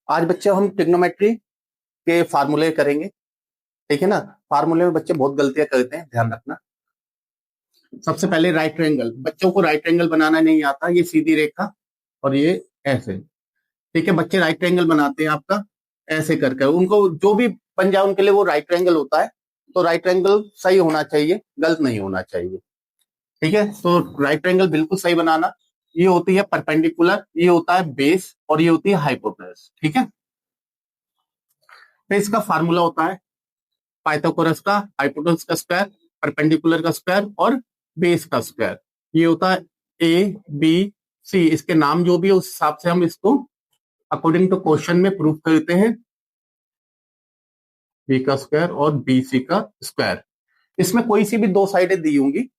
आज बच्चे हम ट्रिग्नोमेट्री के फार्मूले करेंगे। ठीक है ना। फार्मूले में बच्चे बहुत गलतियां करते हैं, ध्यान रखना। सबसे पहले राइट ट्रायंगल, बच्चों को राइट ट्रायंगल बनाना नहीं आता। ये सीधी रेखा और ये ऐसे। ठीक है, बच्चे राइट ट्रायंगल बनाते हैं आपका ऐसे करके। उनको जो भी बन जाए उनके लिए वो राइट ट्रायंगल होता है। तो राइट ट्रायंगल सही होना चाहिए, गलत नहीं होना चाहिए। ठीक है, तो राइट ट्रायंगल बिल्कुल सही बनाना। ये होती है परपेंडिकुलर, ये होता है बेस और ये होती है हाइपोटेनस। ठीक है, तो इसका फार्मूला होता है पाइथागोरस का, हाइपोटेनस का स्क्वायर, परपेंडिकुलर का स्क्वायर और बेस का स्क्वायर। ये होता है ए बी सी। इसके नाम जो भी है उस हिसाब से हम इसको अकॉर्डिंग टू क्वेश्चन में प्रूव करते हैं। बी का स्क्वायर और बी सी का स्क्वायर। इसमें कोई सी भी दो साइडें दी होंगी,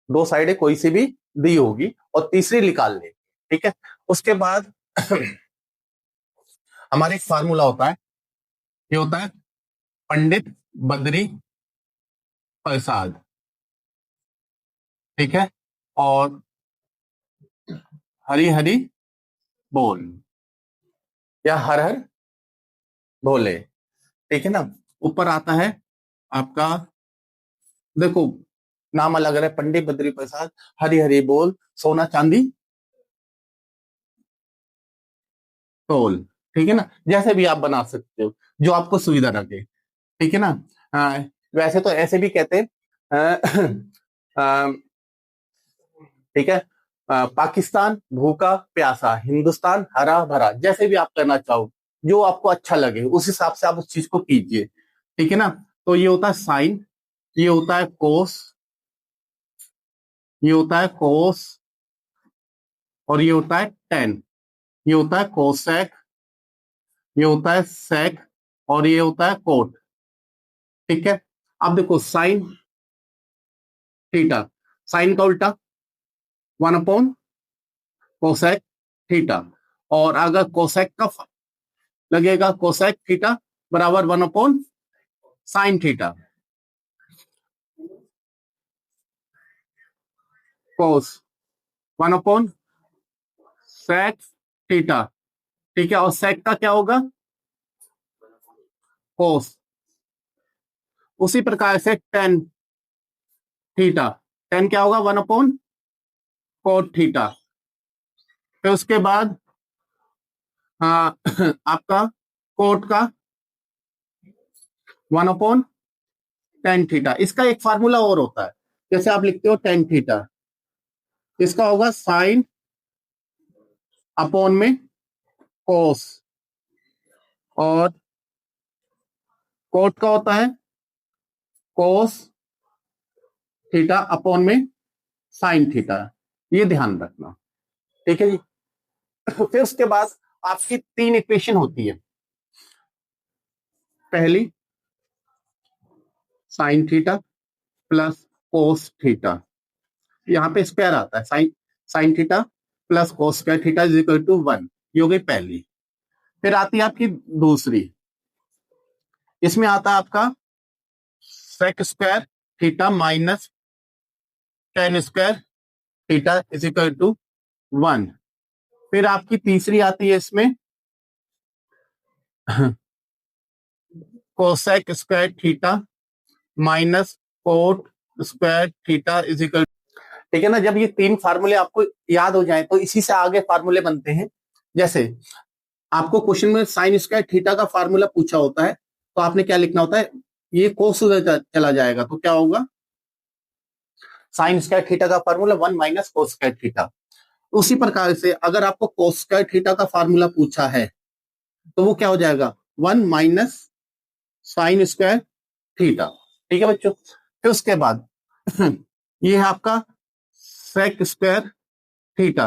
दो साइडें कोई सी भी दी होगी और तीसरी निकाल लेंगे। ठीक है, उसके बाद हमारे एक फार्मूला होता है, ये होता है पंडित बद्री प्रसाद। ठीक है, और हरी हरी बोल या हर हर भोले। ठीक है ना। ऊपर आता है आपका, देखो नाम अलग है, पंडित बद्री प्रसाद, हरी हरी बोल, सोना चांदी तोल। ठीक है ना, जैसे भी आप बना सकते हो, जो आपको सुविधा लगे। ठीक है ना। वैसे तो ऐसे भी कहते हैं। अ, ठीक है। पाकिस्तान भूखा प्यासा, हिंदुस्तान हरा भरा, जैसे भी आप करना चाहो, जो आपको अच्छा लगे उस हिसाब से आप उस चीज को कीजिए। ठीक है ना। तो ये होता है साइन, ये होता है कोस, ये होता है कोस और ये होता है टेन। ये होता है कोसेक, ये होता है सेक और ये होता है कोट। ठीक है, अब देखो साइन थीटा, साइन का उल्टा 1 अपॉन कोसेक थीटा। और अगर कोसेक का लगेगा, कोसेक थीटा बराबर 1 अपॉन साइन थीटा। कोस 1 अपॉन सेक थीटा। ठीक है, और सेक का क्या होगा, कोस। उसी प्रकार से टेन थीटा, टेन क्या होगा, 1 अपॉन कोट थीटा। फिर उसके बाद आपका कोट का 1 अपॉन टेन थीटा। इसका एक फार्मूला और होता है, जैसे आप लिखते हो टेन थीटा, इसका होगा साइन अपॉन में कोस, और कोट का होता है कोस थीटा अपॉन में साइन थीटा। ये ध्यान रखना। ठीक है जी। फिर उसके बाद आपकी तीन इक्वेशन होती है। पहली sine theta plus cos theta, यहाँ पे स्क्वायर आता है, sine sine theta plus cos square theta is equal to 1। ये हो गई पहली। फिर आती है आपकी दूसरी, इसमें आता है आपका sec square theta minus tan square theta is equal to 1। फिर आपकी तीसरी आती है इसमें cosec square theta minus cot square theta is equal. ठीक है ना। जब ये तीन फार्मूले आपको याद हो जाए तो इसी से आगे फार्मूले बनते हैं। जैसे आपको क्वेश्चन में साइन स्क्वायर थीटा का फार्मूला पूछा होता है, तो आपने क्या लिखना होता है, ये कोस चला जाएगा तो क्या होगा, साइन स्क्वायर थीटा का फार्मूला 1 - कोस स्क्वायर थीटा। उसी प्रकार से अगर आपको कोस स्क्वायर थीटा का फार्मूला पूछा है तो वो क्या हो जाएगा, 1 - साइन स्क्वायर थीटा। ठीक है बच्चों। फिर उसके बाद ये है आपका सेक स्क्वायर थीटा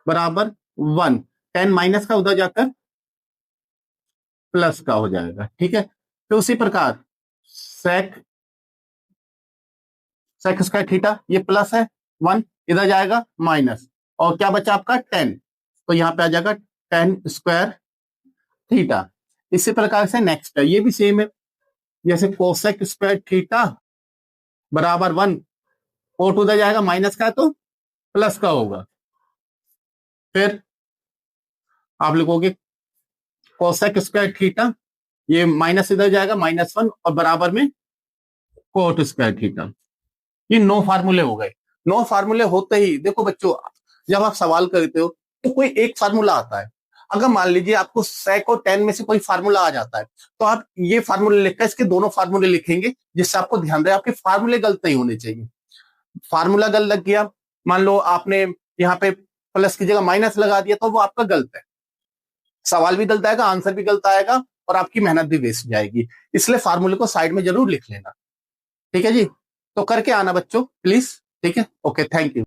बराबर 1, टेन माइनस का उधर जाकर प्लस का हो जाएगा। ठीक है, तो उसी प्रकार सेक सेक स्क्वायर थीटा, ये प्लस है, 1 इधर जाएगा माइनस, और क्या बचा आपका 10, तो यहाँ पे आ जाएगा टेन स्क्वायर थीटा। इसी प्रकार से नेक्स्ट है, ये भी सेम है, जैसे कोसेक स्क्वायर थीटा बराबर 1, कोट उधर जाएगा माइनस का है तो प्लस का होगा। फिर आप लिखोगे कोसेक स्क्वायर थीटा, ये माइनस इधर जाएगा -1 और बराबर में कोट स्क्वायर थीटा। ये 9 फार्मूले हो गए। 9 फार्मूले होते ही देखो बच्चों, जब आप सवाल करते हो तो कोई एक फार्मूला आता है। अगर मान लीजिए आपको sec और tan में से कोई फार्मूला आ जाता है, तो आप ये फार्मूले लिखकर इसके दोनों फार्मूले लिखेंगे, जिससे आपको ध्यान रहे आपके फार्मूले गलत नहीं होने चाहिए। फार्मूला गलत लग गया, मान लो आपने यहाँ पे प्लस की जगह माइनस लगा दिया, तो वो आपका गलत है। सवाल भी गलत आएगा, आंसर भी गलत आएगा और आपकी मेहनत भी वेस्ट जाएगी। इसलिए फार्मूले को साइड में जरूर लिख लेना। ठीक है जी, तो करके आना बच्चों प्लीज। ठीक है, ओके, थैंक यू।